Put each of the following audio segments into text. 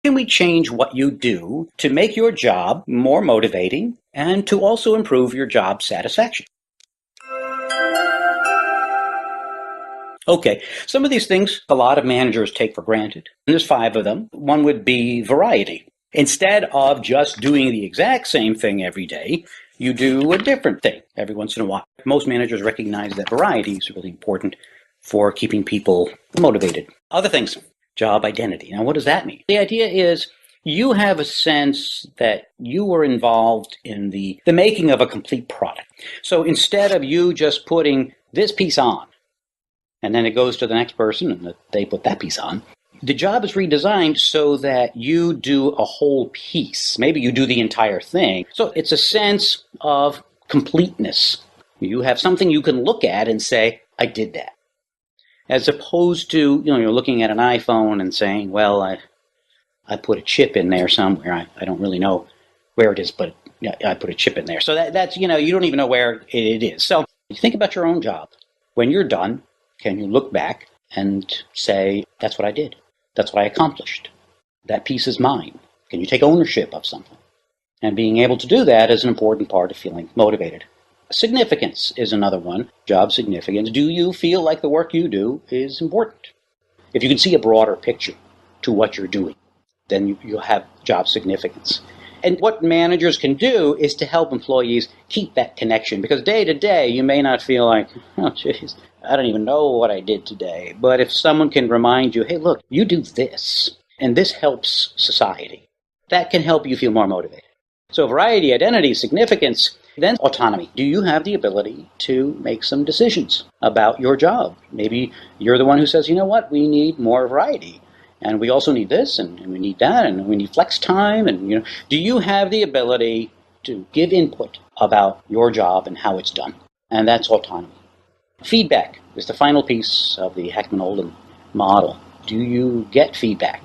can we change what you do to make your job more motivating and to also improve your job satisfaction? Okay, some of these things a lot of managers take for granted, and there's 5 of them. One would be variety. Instead of just doing the exact same thing every day, you do a different thing every once in a while. Most managers recognize that variety is really important for keeping people motivated. Other things, job identity. Now, what does that mean? The idea is you have a sense that you were involved in the making of a complete product. So instead of you just putting this piece on, and then it goes to the next person and they put that piece on, the job is redesigned so that you do a whole piece. Maybe you do the entire thing. So it's a sense of completeness. You have something you can look at and say, I did that. As opposed to, you're looking at an iPhone and saying, well, I put a chip in there somewhere. I don't really know where it is, but I put a chip in there. So that's, you don't even know where it is. So you think about your own job. When you're done, can you look back and say, that's what I did? That's what I accomplished. That piece is mine. Can you take ownership of something? And being able to do that is an important part of feeling motivated. Significance is another one. Job significance. Do you feel like the work you do is important? If you can see a broader picture to what you're doing, then you'll have job significance. And what managers can do is to help employees keep that connection, because day to day you may not feel like, oh, geez, I don't even know what I did today. But if someone can remind you, hey, look, you do this, and this helps society, that can help you feel more motivated. So variety, identity, significance, then autonomy. Do you have the ability to make some decisions about your job? Maybe you're the one who says, you know what, we need more variety. And we also need this, and we need that, and we need flex time. And do you have the ability to give input about your job and how it's done? And that's autonomy. Feedback is the final piece of the Heckman-Olden model. Do you get feedback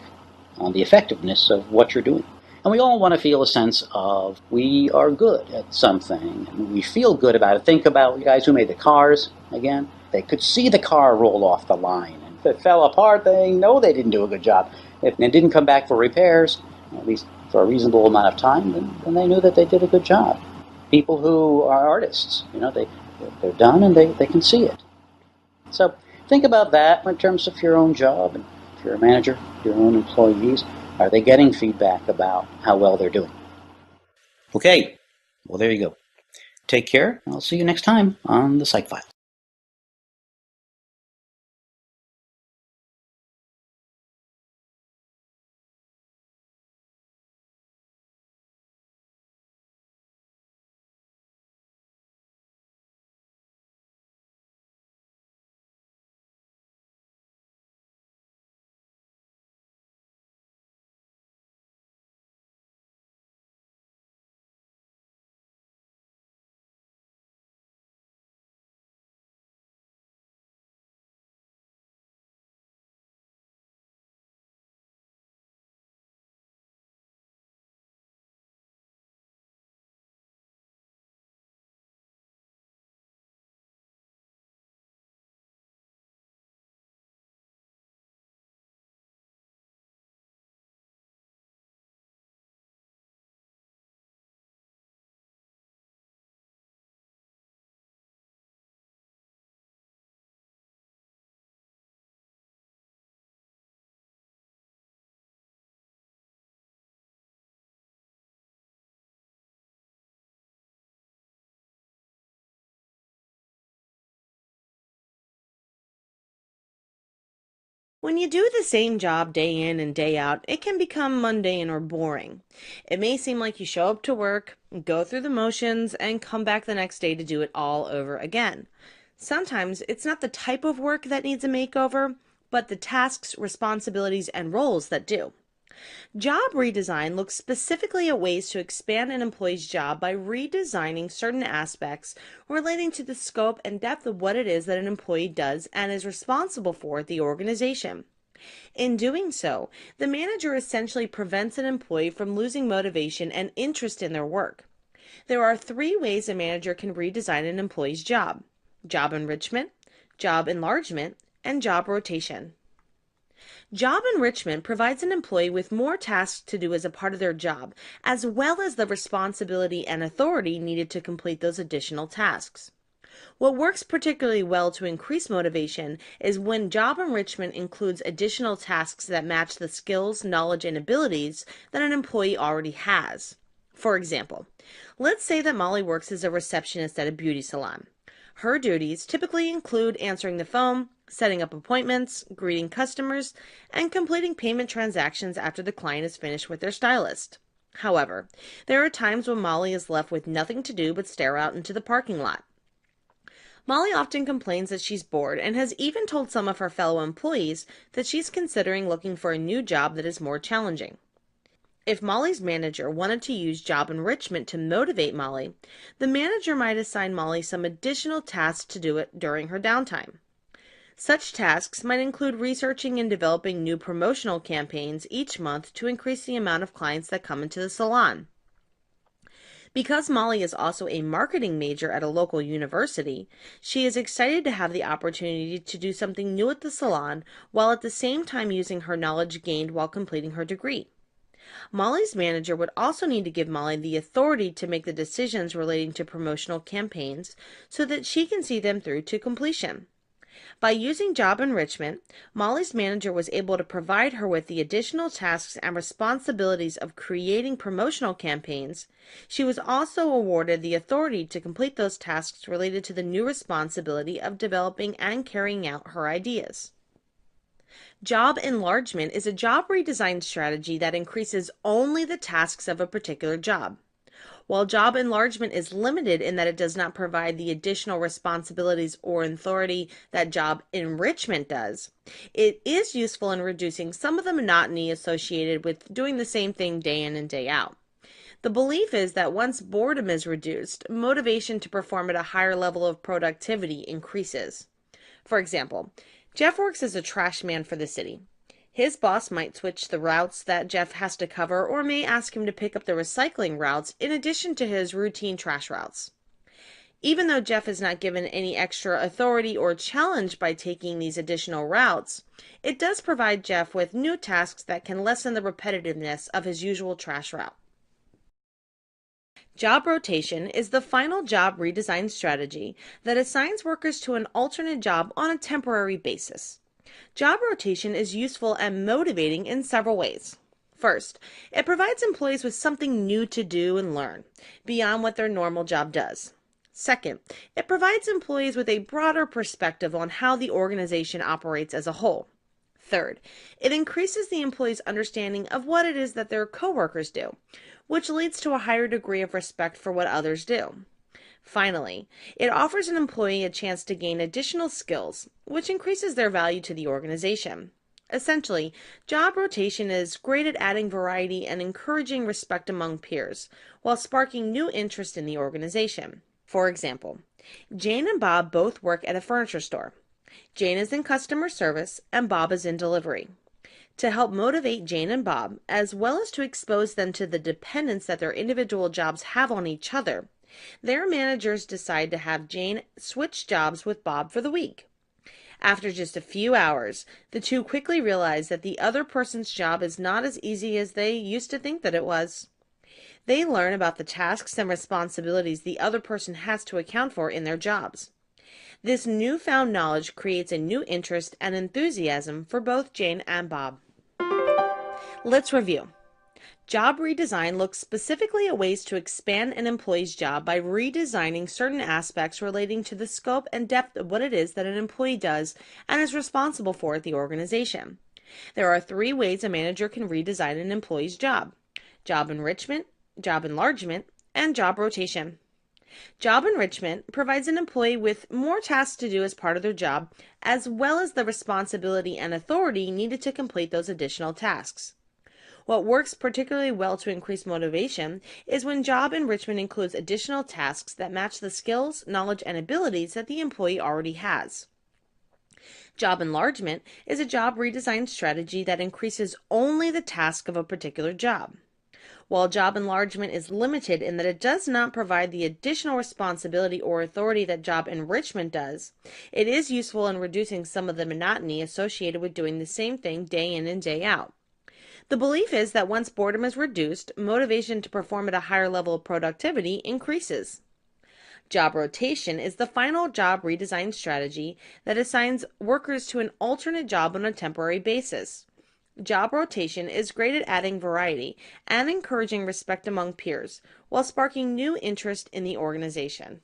on the effectiveness of what you're doing? And we all want to feel a sense of we are good at something, and we feel good about it. Think about the guys who made the cars, again. They could see the car roll off the line. If it fell apart, they know they didn't do a good job. If it didn't come back for repairs, at least for a reasonable amount of time, then they knew that they did a good job. People who are artists, they're done and they can see it. So think about that in terms of your own job, and if you're a manager, your own employees. Are they getting feedback about how well they're doing? Okay, well, there you go. Take care. I'll see you next time on the Psych File. When you do the same job day in and day out, it can become mundane or boring. It may seem like you show up to work, go through the motions, and come back the next day to do it all over again. Sometimes it's not the type of work that needs a makeover, but the tasks, responsibilities, and roles that do. Job redesign looks specifically at ways to expand an employee's job by redesigning certain aspects relating to the scope and depth of what it is that an employee does and is responsible for at the organization. In doing so, the manager essentially prevents an employee from losing motivation and interest in their work. There are 3 ways a manager can redesign an employee's job: job enrichment, job enlargement, and job rotation. Job enrichment provides an employee with more tasks to do as a part of their job, as well as the responsibility and authority needed to complete those additional tasks. What works particularly well to increase motivation is when job enrichment includes additional tasks that match the skills, knowledge, and abilities that an employee already has. For example, let's say that Molly works as a receptionist at a beauty salon. Her duties typically include answering the phone, setting up appointments, greeting customers, and completing payment transactions after the client is finished with their stylist. However, there are times when Molly is left with nothing to do but stare out into the parking lot. Molly often complains that she's bored and has even told some of her fellow employees that she's considering looking for a new job that is more challenging. If Molly's manager wanted to use job enrichment to motivate Molly, the manager might assign Molly some additional tasks to do it during her downtime. Such tasks might include researching and developing new promotional campaigns each month to increase the amount of clients that come into the salon. Because Molly is also a marketing major at a local university, she is excited to have the opportunity to do something new at the salon while at the same time using her knowledge gained while completing her degree. Molly's manager would also need to give Molly the authority to make the decisions relating to promotional campaigns so that she can see them through to completion. By using job enrichment, Molly's manager was able to provide her with the additional tasks and responsibilities of creating promotional campaigns. She was also awarded the authority to complete those tasks related to the new responsibility of developing and carrying out her ideas. Job enlargement is a job redesign strategy that increases only the tasks of a particular job. While job enlargement is limited in that it does not provide the additional responsibilities or authority that job enrichment does, it is useful in reducing some of the monotony associated with doing the same thing day in and day out. The belief is that once boredom is reduced, motivation to perform at a higher level of productivity increases. For example, Jeff works as a trash man for the city. His boss might switch the routes that Jeff has to cover or may ask him to pick up the recycling routes in addition to his routine trash routes. Even though Jeff is not given any extra authority or challenge by taking these additional routes, it does provide Jeff with new tasks that can lessen the repetitiveness of his usual trash route. Job rotation is the final job redesign strategy that assigns workers to an alternate job on a temporary basis. Job rotation is useful and motivating in several ways. First, it provides employees with something new to do and learn, beyond what their normal job does. Second, it provides employees with a broader perspective on how the organization operates as a whole. Third, it increases the employee's understanding of what it is that their coworkers do, which leads to a higher degree of respect for what others do. Finally, it offers an employee a chance to gain additional skills, which increases their value to the organization. Essentially, job rotation is great at adding variety and encouraging respect among peers, while sparking new interest in the organization. For example, Jane and Bob both work at a furniture store. Jane is in customer service and Bob is in delivery. To help motivate Jane and Bob, as well as to expose them to the dependence that their individual jobs have on each other, their managers decide to have Jane switch jobs with Bob for the week. After just a few hours, the two quickly realize that the other person's job is not as easy as they used to think that it was. They learn about the tasks and responsibilities the other person has to account for in their jobs. This newfound knowledge creates a new interest and enthusiasm for both Jane and Bob. Let's review. Job redesign looks specifically at ways to expand an employee's job by redesigning certain aspects relating to the scope and depth of what it is that an employee does and is responsible for at the organization. There are 3 ways a manager can redesign an employee's job: job enrichment, job enlargement, and job rotation. Job enrichment provides an employee with more tasks to do as part of their job, as well as the responsibility and authority needed to complete those additional tasks. What works particularly well to increase motivation is when job enrichment includes additional tasks that match the skills, knowledge, and abilities that the employee already has. Job enlargement is a job redesign strategy that increases only the task of a particular job. While job enlargement is limited in that it does not provide the additional responsibility or authority that job enrichment does, it is useful in reducing some of the monotony associated with doing the same thing day in and day out. The belief is that once boredom is reduced, motivation to perform at a higher level of productivity increases. Job rotation is the final job redesign strategy that assigns workers to an alternate job on a temporary basis. Job rotation is great at adding variety and encouraging respect among peers, while sparking new interest in the organization.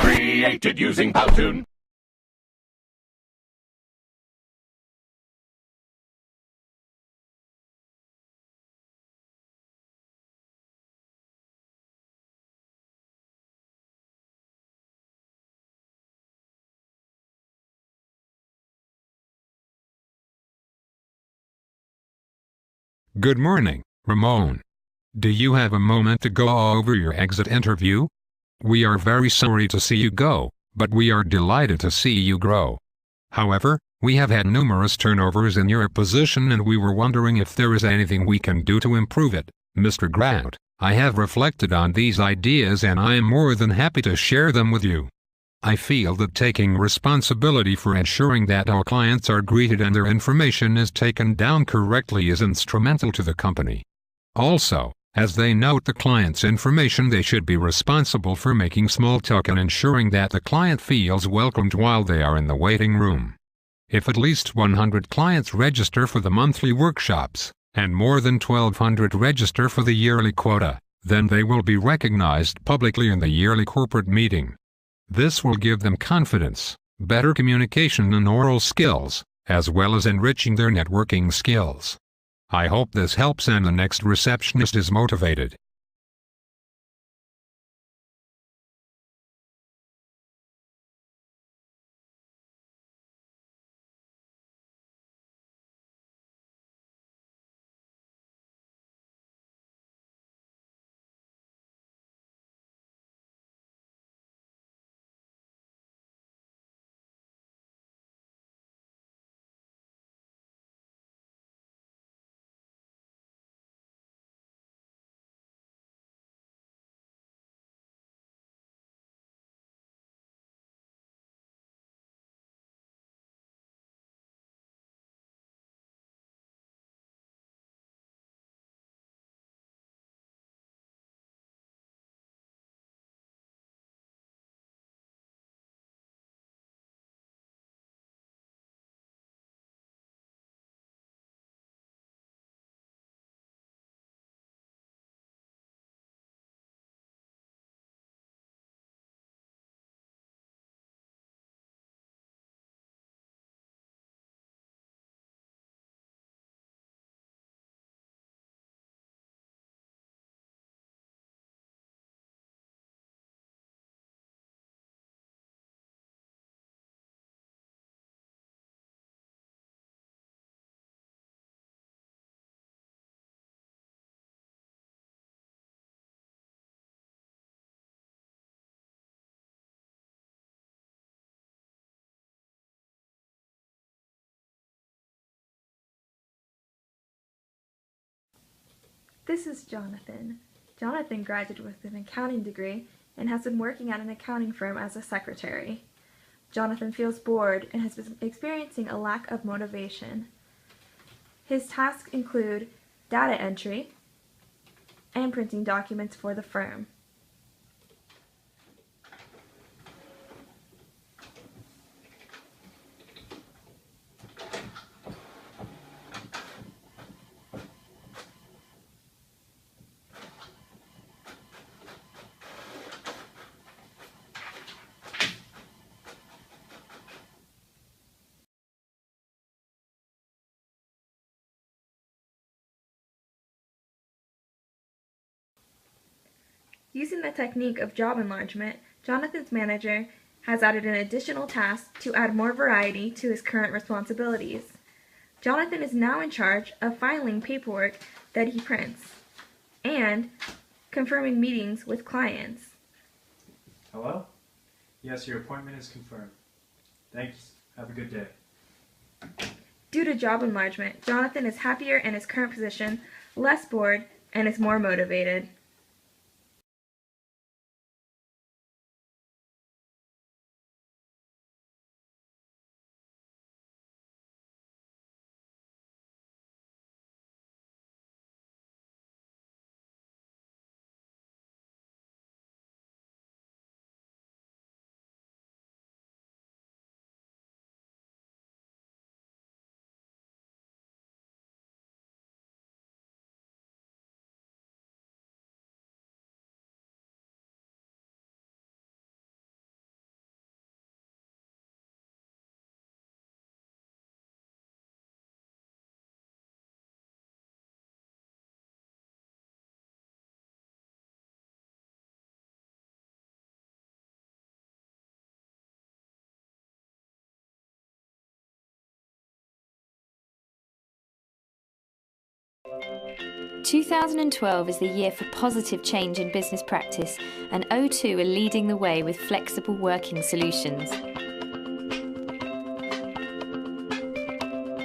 Created using Powtoon. Good morning, Ramon. Do you have a moment to go over your exit interview? We are very sorry to see you go, but we are delighted to see you grow. However, we have had numerous turnovers in your position and we were wondering if there is anything we can do to improve it. Mr. Grant, I have reflected on these ideas and I am more than happy to share them with you. I feel that taking responsibility for ensuring that our clients are greeted and their information is taken down correctly is instrumental to the company. Also, as they note the client's information, they should be responsible for making small talk and ensuring that the client feels welcomed while they are in the waiting room. If at least 100 clients register for the monthly workshops, and more than 1,200 register for the yearly quota, then they will be recognized publicly in the yearly corporate meeting. This will give them confidence, better communication and oral skills, as well as enriching their networking skills. I hope this helps and the next receptionist is motivated. This is Jonathan. Jonathan graduated with an accounting degree and has been working at an accounting firm as a secretary. Jonathan feels bored and has been experiencing a lack of motivation. His tasks include data entry and printing documents for the firm. Using the technique of job enlargement, Jonathan's manager has added an additional task to add more variety to his current responsibilities. Jonathan is now in charge of filing paperwork that he prints and confirming meetings with clients. Hello? Yes, your appointment is confirmed. Thanks. Have a good day. Due to job enlargement, Jonathan is happier in his current position, less bored, and is more motivated. " 2012 is the year for positive change in business practice, and O2 are leading the way with flexible working solutions.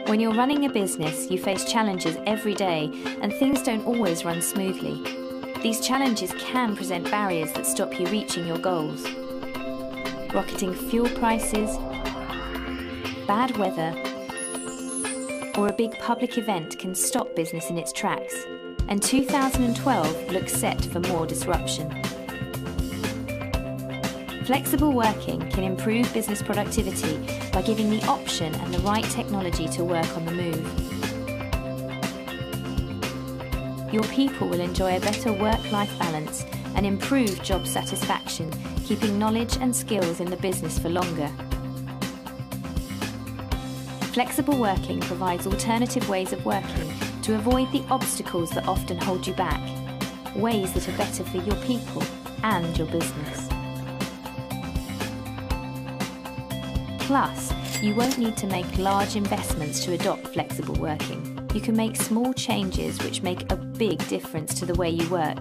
When you're running a business, you face challenges every day, and things don't always run smoothly. These challenges can present barriers that stop you reaching your goals. Rocketing fuel prices, bad weather, or a big public event can stop business in its tracks, and 2012 looks set for more disruption. Flexible working can improve business productivity by giving the option and the right technology to work on the move. Your people will enjoy a better work-life balance and improve job satisfaction, keeping knowledge and skills in the business for longer. Flexible working provides alternative ways of working to avoid the obstacles that often hold you back, ways that are better for your people and your business. Plus, you won't need to make large investments to adopt flexible working. You can make small changes which make a big difference to the way you work,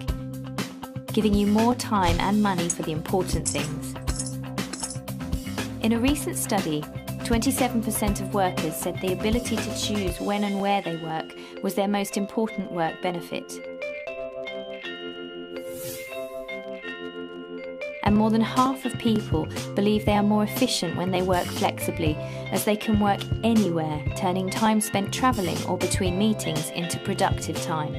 giving you more time and money for the important things. In a recent study, 27% of workers said the ability to choose when and where they work was their most important work benefit. And more than half of people believe they are more efficient when they work flexibly, as they can work anywhere, turning time spent travelling or between meetings into productive time.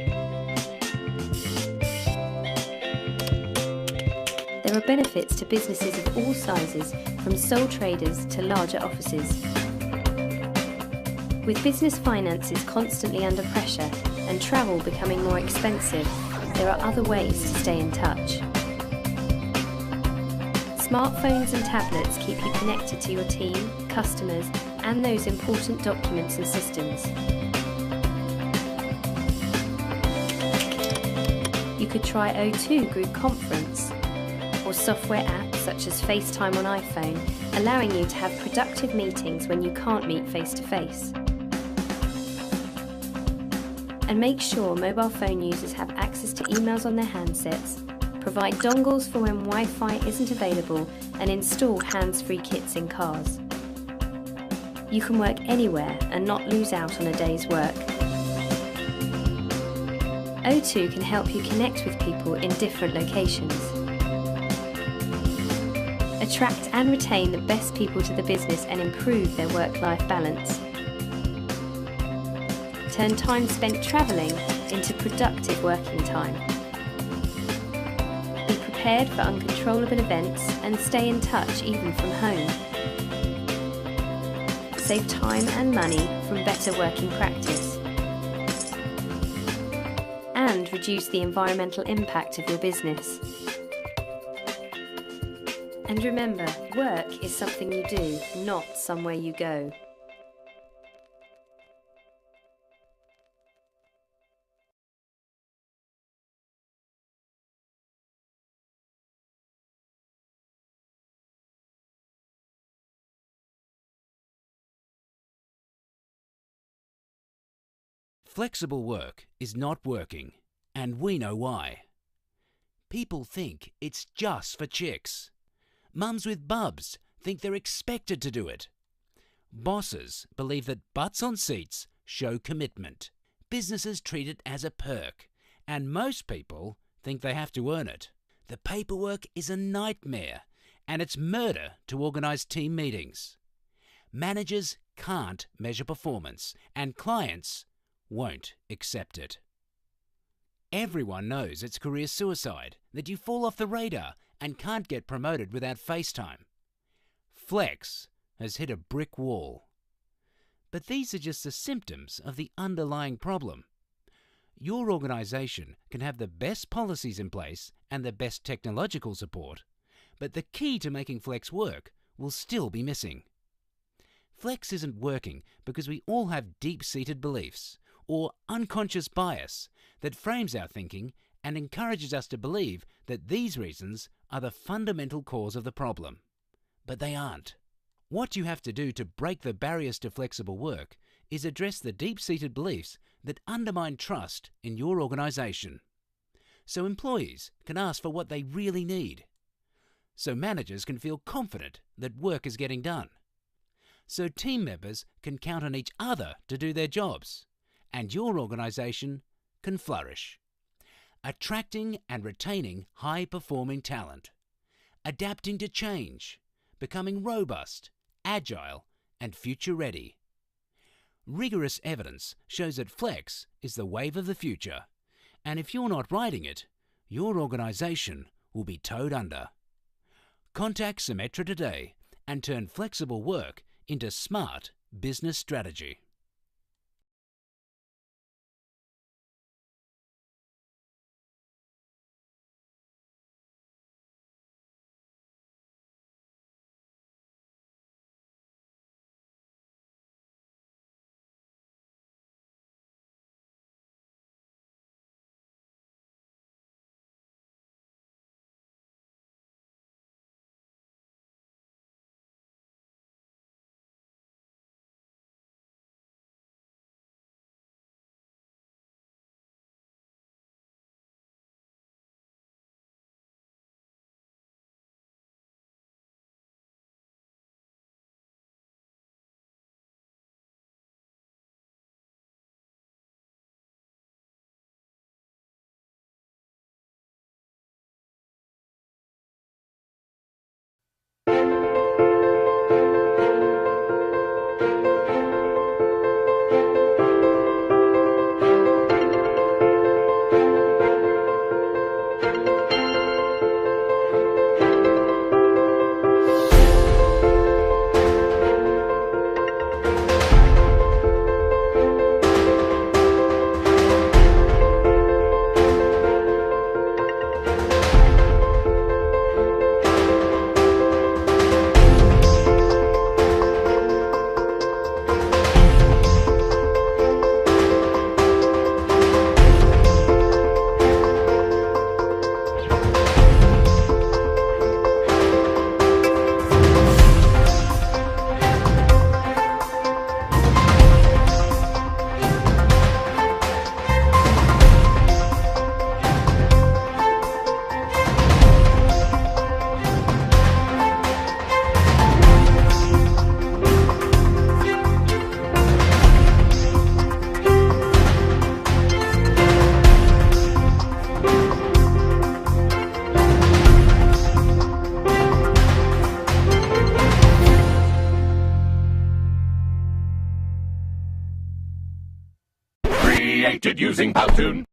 There are benefits to businesses of all sizes, from sole traders to larger offices. With business finances constantly under pressure and travel becoming more expensive, there are other ways to stay in touch. Smartphones and tablets keep you connected to your team, customers, and those important documents and systems. You could try O2 Group Conference, or software apps such as FaceTime on iPhone, allowing you to have productive meetings when you can't meet face-to-face. And make sure mobile phone users have access to emails on their handsets, provide dongles for when Wi-Fi isn't available, and install hands-free kits in cars. You can work anywhere and not lose out on a day's work. O2 can help you connect with people in different locations. Attract and retain the best people to the business and improve their work-life balance. Turn time spent travelling into productive working time. Be prepared for uncontrollable events and stay in touch even from home. Save time and money from better working practice. And reduce the environmental impact of your business. And remember, work is something you do, not somewhere you go. Flexible work is not working, and we know why. People think it's just for chicks. Mums with bubs think they're expected to do it. Bosses believe that butts on seats show commitment. Businesses treat it as a perk, and most people think they have to earn it. The paperwork is a nightmare, and it's murder to organise team meetings. Managers can't measure performance, and clients won't accept it. Everyone knows it's career suicide, that you fall off the radar and can't get promoted without FaceTime. Flex has hit a brick wall. But these are just the symptoms of the underlying problem. Your organisation can have the best policies in place and the best technological support, but the key to making Flex work will still be missing. Flex isn't working because we all have deep-seated beliefs or unconscious bias that frames our thinking and encourages us to believe that these reasons are the fundamental cause of the problem. But they aren't. What you have to do to break the barriers to flexible work is address the deep-seated beliefs that undermine trust in your organisation. So employees can ask for what they really need. So managers can feel confident that work is getting done. So team members can count on each other to do their jobs, and your organisation can flourish. Attracting and retaining high-performing talent. Adapting to change. Becoming robust, agile, and future-ready. Rigorous evidence shows that Flex is the wave of the future, and if you're not riding it, your organisation will be towed under. Contact Symetra today and turn flexible work into smart business strategy. Created using Powtoon.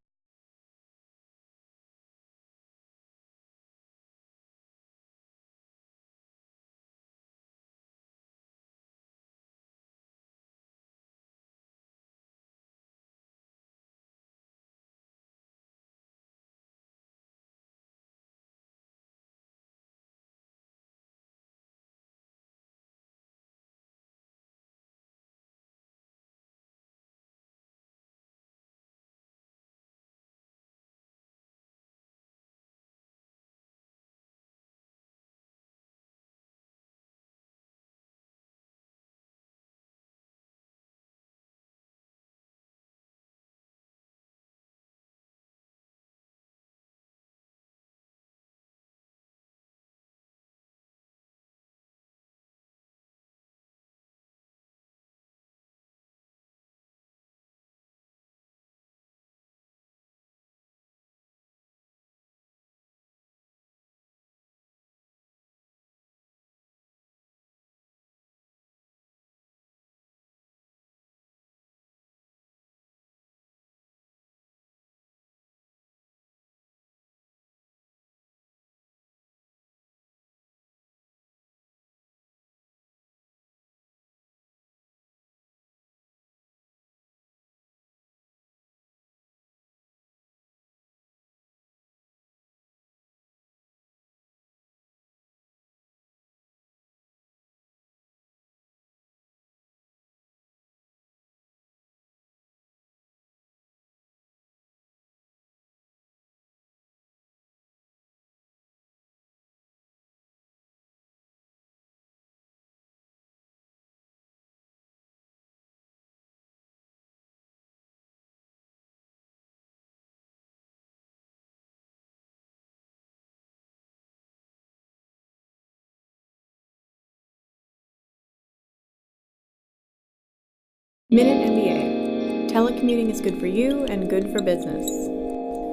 Minute MBA. Telecommuting is good for you and good for business.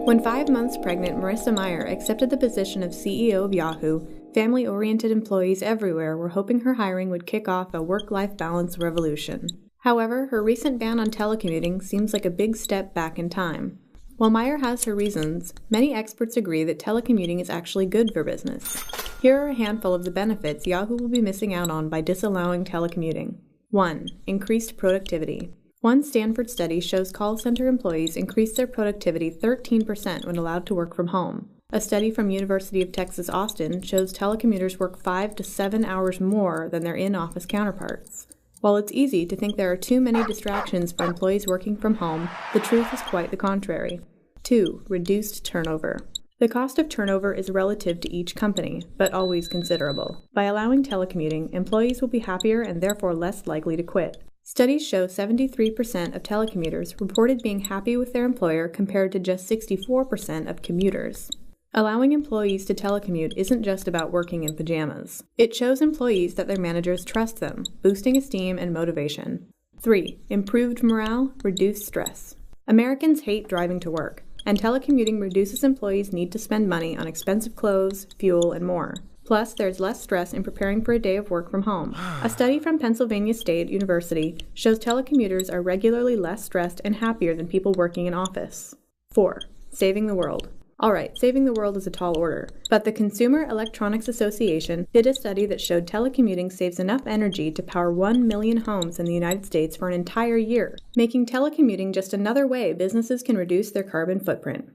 When 5 months pregnant, Marissa Meyer accepted the position of CEO of Yahoo, family-oriented employees everywhere were hoping her hiring would kick off a work-life balance revolution. However, her recent ban on telecommuting seems like a big step back in time. While Meyer has her reasons, many experts agree that telecommuting is actually good for business. Here are a handful of the benefits Yahoo will be missing out on by disallowing telecommuting. 1. Increased productivity. One Stanford study shows call center employees increase their productivity 13% when allowed to work from home. A study from University of Texas Austin shows telecommuters work 5 to 7 hours more than their in-office counterparts. While it's easy to think there are too many distractions for employees working from home, the truth is quite the contrary. 2. Reduced turnover. The cost of turnover is relative to each company, but always considerable. By allowing telecommuting, employees will be happier and therefore less likely to quit. Studies show 73% of telecommuters reported being happy with their employer compared to just 64% of commuters. Allowing employees to telecommute isn't just about working in pajamas. It shows employees that their managers trust them, boosting esteem and motivation. 3. Improved morale, reduced stress. Americans hate driving to work, and telecommuting reduces employees' need to spend money on expensive clothes, fuel, and more. Plus, there's less stress in preparing for a day of work from home. A study from Pennsylvania State University shows telecommuters are regularly less stressed and happier than people working in office. 4. Saving the world. Alright, saving the world is a tall order, but the Consumer Electronics Association did a study that showed telecommuting saves enough energy to power 1 million homes in the United States for an entire year, making telecommuting just another way businesses can reduce their carbon footprint.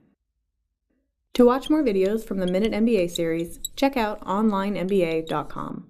To watch more videos from the Minute MBA series, check out onlinemba.com.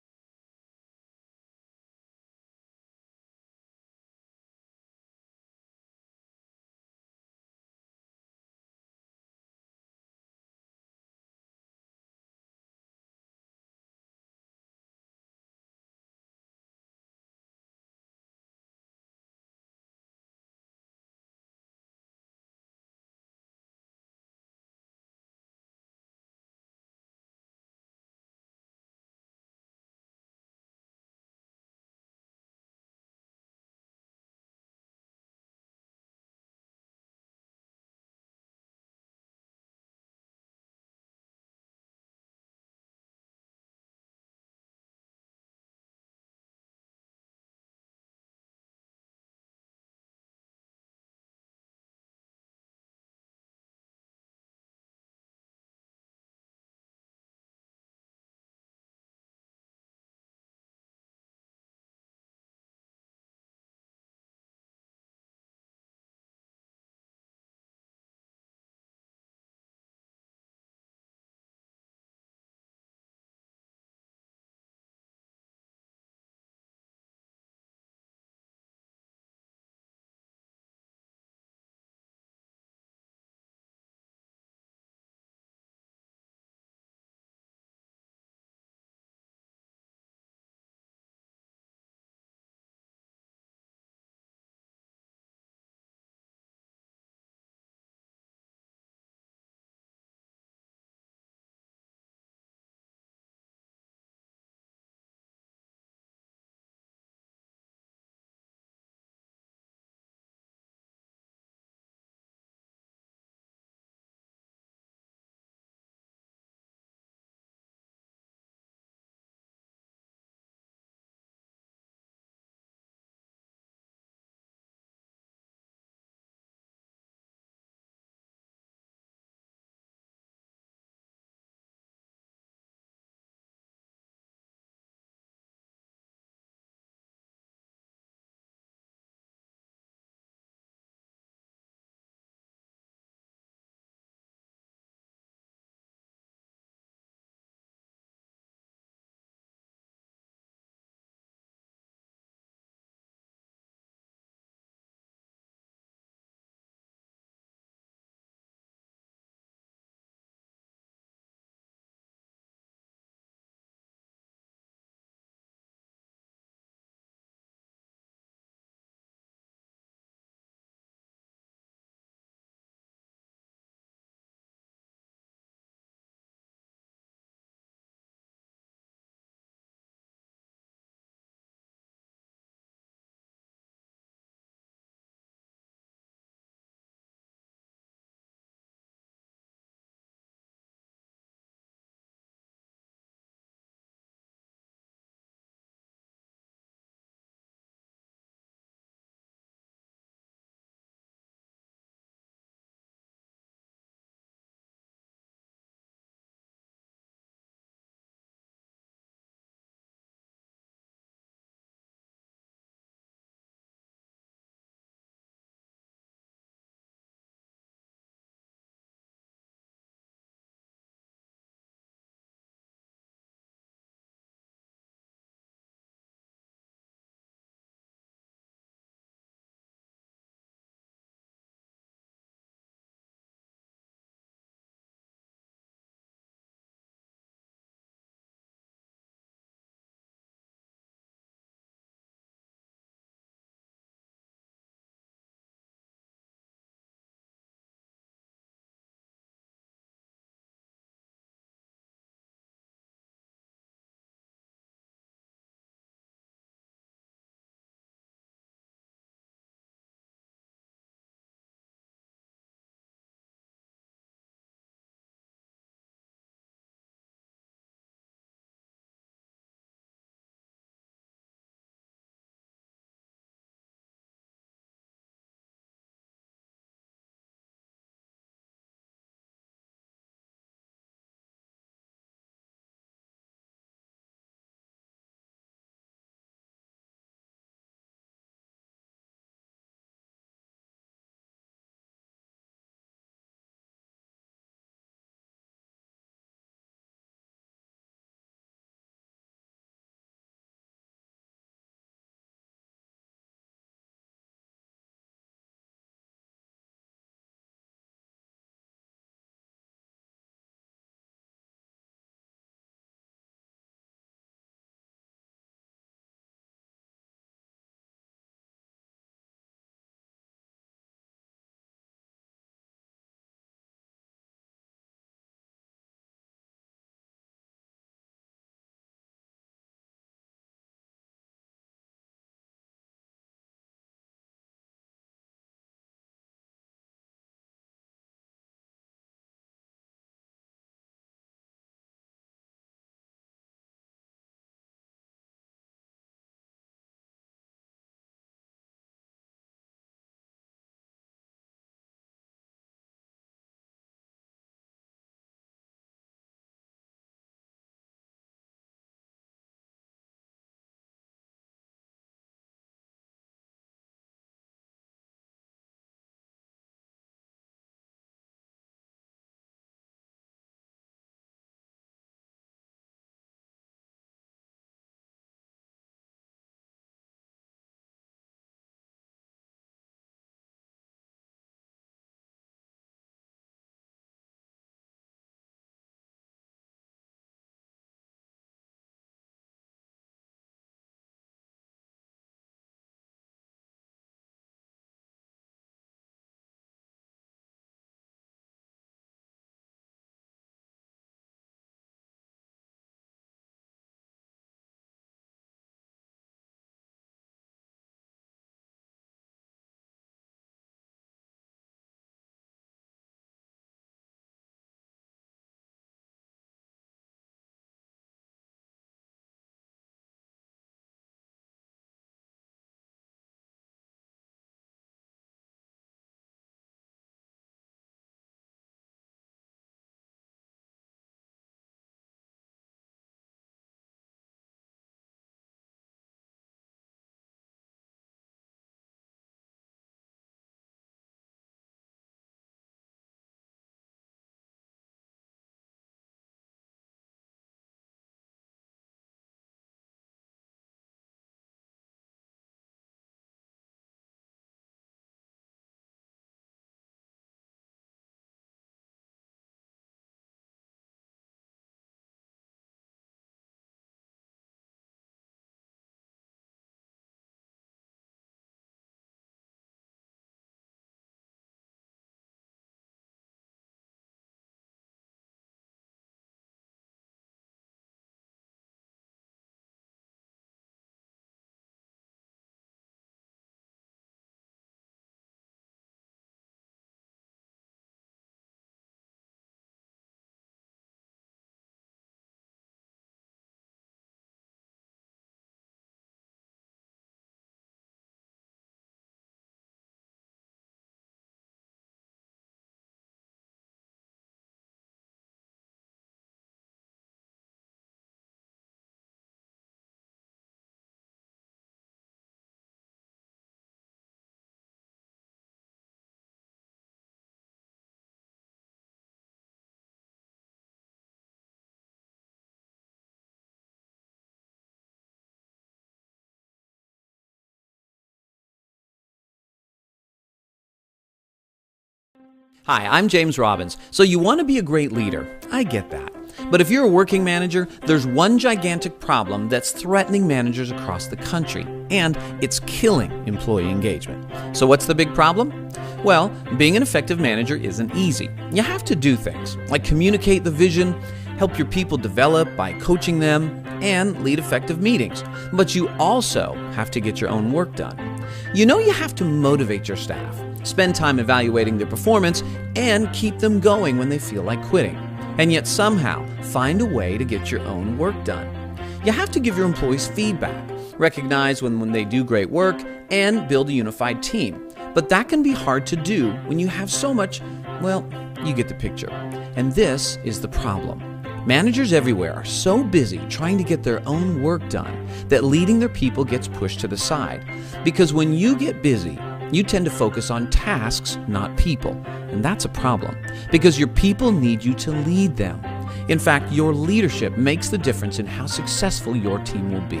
Hi, I'm James Robbins. So you want to be a great leader. I get that. But if you're a working manager, there's one gigantic problem that's threatening managers across the country, and it's killing employee engagement. So what's the big problem? Well, being an effective manager isn't easy. You have to do things like communicate the vision, help your people develop by coaching them, and lead effective meetings. But you also have to get your own work done. You have to motivate your staff, spend time evaluating their performance, and keep them going when they feel like quitting. And yet somehow find a way to get your own work done. You have to give your employees feedback, recognize when they do great work, and build a unified team. But that can be hard to do when you have so much, well, you get the picture. And this is the problem. Managers everywhere are so busy trying to get their own work done that leading their people gets pushed to the side. Because when you get busy, you tend to focus on tasks, not people. And that's a problem, because your people need you to lead them. In fact, your leadership makes the difference in how successful your team will be.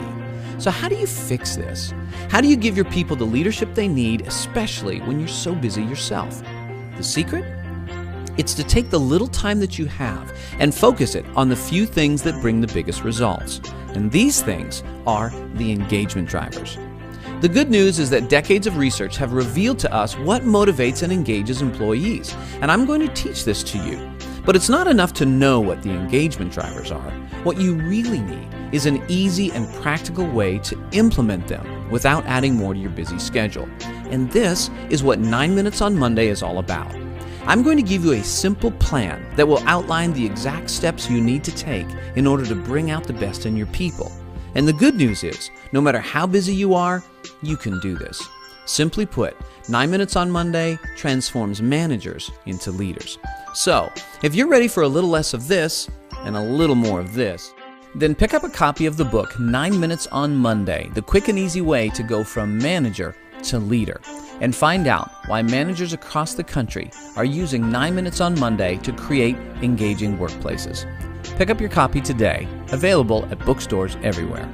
So how do you fix this? How do you give your people the leadership they need, especially when you're so busy yourself? The secret? It's to take the little time that you have and focus it on the few things that bring the biggest results. And these things are the engagement drivers. The good news is that decades of research have revealed to us what motivates and engages employees, and I'm going to teach this to you. But it's not enough to know what the engagement drivers are. What you really need is an easy and practical way to implement them without adding more to your busy schedule. And this is what 9 Minutes on Monday is all about. I'm going to give you a simple plan that will outline the exact steps you need to take in order to bring out the best in your people. And the good news is, no matter how busy you are, you can do this. Simply put, 9 Minutes on Monday transforms managers into leaders. So, if you're ready for a little less of this and a little more of this, then pick up a copy of the book 9 Minutes on Monday, the quick and easy way to go from manager to leader, and find out why managers across the country are using 9 Minutes on Monday to create engaging workplaces. Pick up your copy today, available at bookstores everywhere.